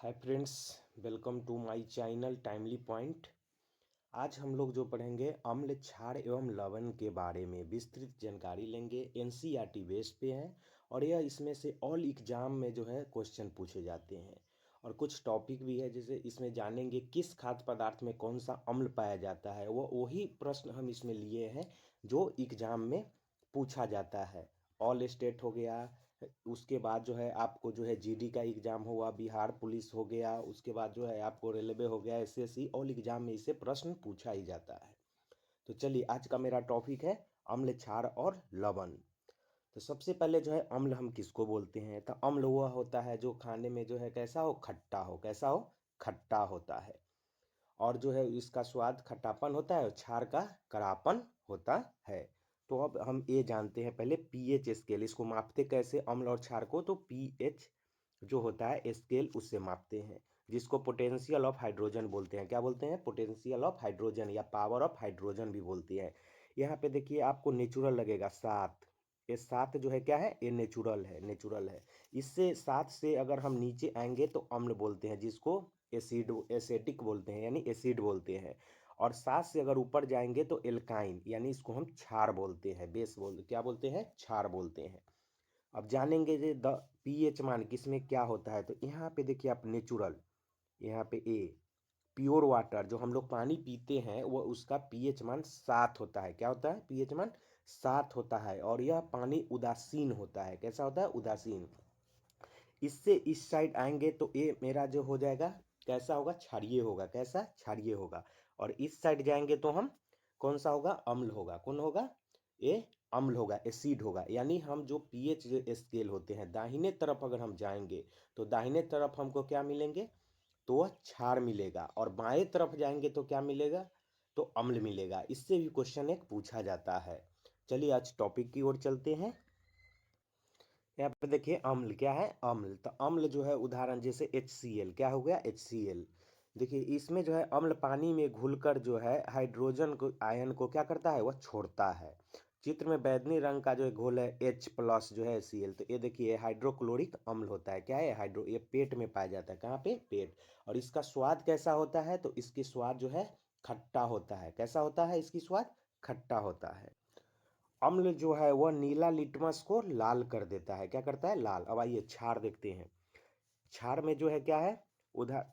Hi friends, welcome to my channel Timely Point. आज हम लोग जो पढ़ेंगे अम्ल क्षार एवं लवण के बारे में विस्तृत जानकारी लेंगे। एनसीईआरटी बेस पे है और यह इसमें से ऑल एग्जाम में जो है क्वेश्चन पूछे जाते हैं। और कुछ टॉपिक भी है, जैसे इसमें जानेंगे किस खाद्य पदार्थ में कौन सा अम्ल पाया जाता है। वो वही प्रश्न हम इसमें लिए हैं जो एग्जाम में पूछा जाता है। ऑल स्टेट हो गया, उसके बाद जो है आपको जो है जीडी का एग्जाम हुआ, बिहार पुलिस हो गया, उसके बाद जो है आपको रेलवे हो गया, एसएससी, ऑल एग्जाम में इससे प्रश्न पूछा ही जाता है। तो चलिए, आज का मेरा टॉपिक है अम्ल क्षार और लवण। तो सबसे पहले जो है अम्ल हम किसको बोलते हैं? तो अम्ल वह होता है जो खाने में जो है कैसा हो, खट्टा हो। कैसा हो? खट्टा होता है। और जो है इसका स्वाद खट्टापन होता है और क्षार का कड़ापन होता है। तो अब हम ये जानते हैं पहले पीएच स्केल, इसको मापते कैसे अम्ल और क्षार को? तो पीएच जो होता है स्केल, उससे मापते हैं, जिसको पोटेंशियल ऑफ हाइड्रोजन बोलते हैं। क्या बोलते हैं? पोटेंशियल ऑफ हाइड्रोजन या पावर ऑफ हाइड्रोजन भी बोलती है। यहाँ पे देखिए आपको नेचुरल लगेगा 7। ये 7 जो है क्या है? ये नेचुरल है, नेचुरल है। इससे 7 से अगर हम नीचे आएंगे तो अम्ल बोलते हैं, जिसको एसिड एसेटिक बोलते हैं, यानी एसिड बोलते हैं। और 7 से अगर ऊपर जाएंगे तो एल्काइन, यानी इसको हम क्षार बोलते हैं, बेस बोलते, क्या बोलते हैं? क्षार बोलते हैं। अब जानेंगे जे द पीएच मान किसमें क्या होता है। तो यहाँ पे देखिए आप नेचुरल, यहाँ पे ए प्योर वाटर जो हम लोग पानी पीते हैं वो उसका पीएच मान 7 होता है। क्या होता है? पीएच मान 7 होता है। और यह पानी उदासीन होता है। कैसा होता है? उदासीन। इससे इस साइड आएंगे तो ये मेरा जो हो जाएगा कैसा होगा? क्षारीय होगा। कैसा? क्षारीय होगा। और इस साइड जाएंगे तो हम कौन सा होगा? अम्ल होगा। कौन होगा? ये अम्ल होगा, एसिड होगा। यानी हम जो पीएच स्केल होते हैं, दाहिने तरफ अगर हम जाएंगे तो दाहिने तरफ हमको क्या मिलेंगे? तो वह क्षार मिलेगा। और बाएं तरफ जाएंगे तो क्या मिलेगा? तो अम्ल मिलेगा। इससे भी क्वेश्चन एक पूछा जाता है। चलिए आज टॉपिक की ओर चलते हैं। यहाँ पे देखिए अम्ल क्या है? अम्ल, तो अम्ल जो है उदाहरण जैसे HCl, क्या हो गया? HCl। देखिए इसमें जो है अम्ल पानी में घुलकर जो है हाइड्रोजन को, आयन को क्या करता है? वह छोड़ता है। चित्र में बैगनी रंग का जो घोल है H+ जो है Cl, तो ये देखिए हाइड्रोक्लोरिक अम्ल होता है। क्या है? हाइड्रो, ये पेट में पाया जाता है। कहाँ पे? पेट। और इसका स्वाद कैसा होता है? तो इसकी स्वाद जो है खट्टा होता है। कैसा होता है? इसकी स्वाद खट्टा होता है। अम्ल जो है वह नीला लिटमस को लाल कर देता है। क्या करता है? लाल। अब आइए क्षार देखते हैं। क्षार में जो है क्या है? उधर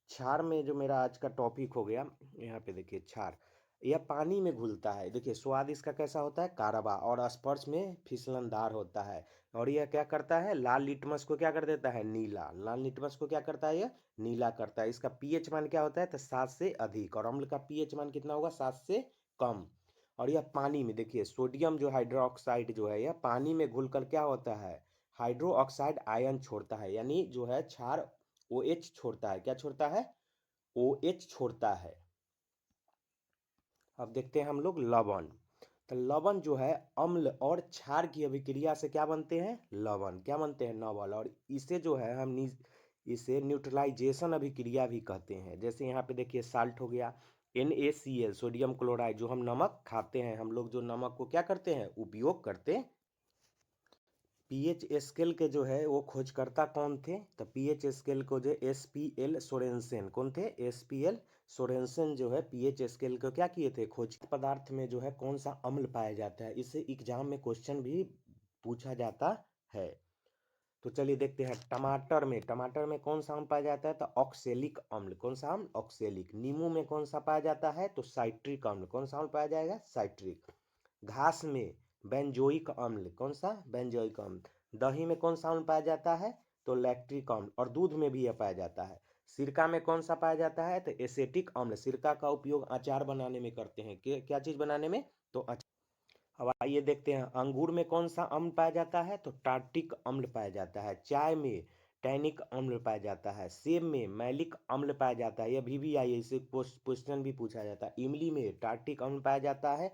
क्षार में जो मेरा आज का टॉपिक हो गया, यहाँ पे देखिए क्षार, यह पानी में घुलता है। देखिए स्वाद इसका कैसा होता है? कारावा। और स्पर्श में फिसलनदार होता है। और यह क्या करता है? लाल लिटमस को क्या कर देता है? नीला। लाल लिटमस को क्या करता है? यह नीला करता है। इसका पीएच मान क्या होता है? तो 7 से अधिक। और अम्ल का पीएच मान कितना होगा? 7 से कम। और यह पानी में देखिए सोडियम जो हाइड्रोक्साइड जो है, यह पानी में घुलकर क्या होता है? हाइड्रो ऑक्साइड आयन छोड़ता है। यानी जो है क्षार OH छोड़ता है। क्या छोड़ता है? OH छोड़ता है। अब देखते हैं हम लोग लवण। तो लवण जो है अम्ल और क्षार की अभिक्रिया से क्या बनते हैं? लवण। क्या बनते हैं? लवण। और इसे जो है हम इसे न्यूट्रलाइजेशन अभिक्रिया भी कहते हैं। जैसे यहाँ पे देखिए साल्ट हो गया, NaCl, सोडियम क्लोराइड, जो हम नमक खाते हैं, हम लोग जो नमक को क्या करते हैं? उपयोग करते। पीएच स्केल के जो है वो खोजकर्ता कौन थे? तो पीएच स्केल को जो SPL सोरेनसेन, कौन थे? SPL सोरेनसेन जो है पीएच स्केल को क्या किए थे? खोज। पदार्थ में जो है कौन सा अम्ल पाया जाता है? इससे एग्जाम में क्वेश्चन भी पूछा जाता है। तो चलिए देखते हैं टमाटर में। टमाटर में कौन सा अम्ल पाया जाता है? तो ऑक्सेलिक अम्ल। कौन सा अम्ल? ऑक्सेलिक। नींबू में कौन सा पाया जाता है? तो साइट्रिक अम्ल। कौन सा अम्ल पाया जाएगा? साइट्रिक। घास में बेंजोइक अम्ल। कौन सा? बेंजोइक अम्ल। दही में कौन सा अम्ल पाया जाता है? तो लैक्टिक अम्ल। और दूध में भी यह पाया जाता है। सिरका में कौन सा पाया जाता है? तो एसेटिक अम्ल। सिरका का उपयोग अचार बनाने में करते हैं। क्या चीज बनाने में? तो अचार। अब आइए देखते हैं अंगूर में कौन सा अम्ल पाया जाता है? तो टार्टिक अम्ल पाया जाता है। चाय में टैनिक अम्ल पाया जाता है। सेब में मैलिक अम्ल पाया जाता है। यह भी आई है, इसे क्वेश्चन भी पूछा जाता है। इमली में टार्टिक अम्ल पाया जाता है।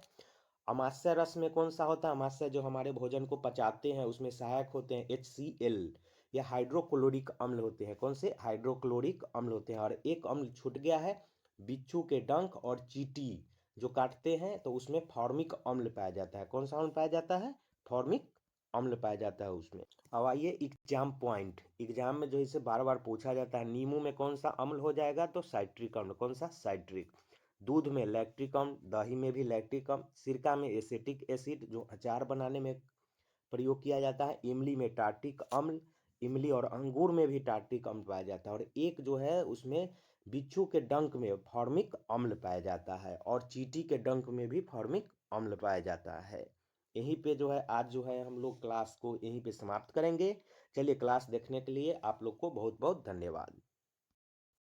अमाशय रस में कौन सा होता है? अमाशय जो हमारे भोजन को पचाते हैं उसमें सहायक होते हैं HCl। या हाइड्रोक्लोरिक अम्ल होते हैं। कौन से? हाइड्रोक्लोरिक अम्ल होते हैं। और एक अम्ल छूट गया है, बिच्छू के डंक और चींटी जो काटते हैं तो उसमें फॉर्मिक अम्ल पाया जाता है। कौन सा अम्ल पाया जाता है? फॉर्मिक अम्ल पाया जाता है उसमें। अब आइए एग्जाम पॉइंट। एग्जाम में जो इसे बार बार पूछा जाता है, नींबू में कौन सा अम्ल हो जाएगा, तो साइट्रिक अम्ल। कौन सा? साइट्रिक। दूध में लैक्टिक अम्ल, दही में भी लैक्टिक अम्ल, सिरका में एसिटिक एसिड जो अचार बनाने में प्रयोग किया जाता है, इमली में टार्टिक अम्ल, इमली और अंगूर में भी टार्टिक अम्ल पाया जाता है, और एक जो है उसमें बिच्छू के डंक में फॉर्मिक अम्ल पाया जाता है, और चींटी के डंक में भी फॉर्मिक अम्ल पाया जाता है। यहीं पे जो है आज जो है हम लोग क्लास को यहीं पे समाप्त करेंगे। चलिए, क्लास देखने के लिए आप लोग को बहुत बहुत धन्यवाद।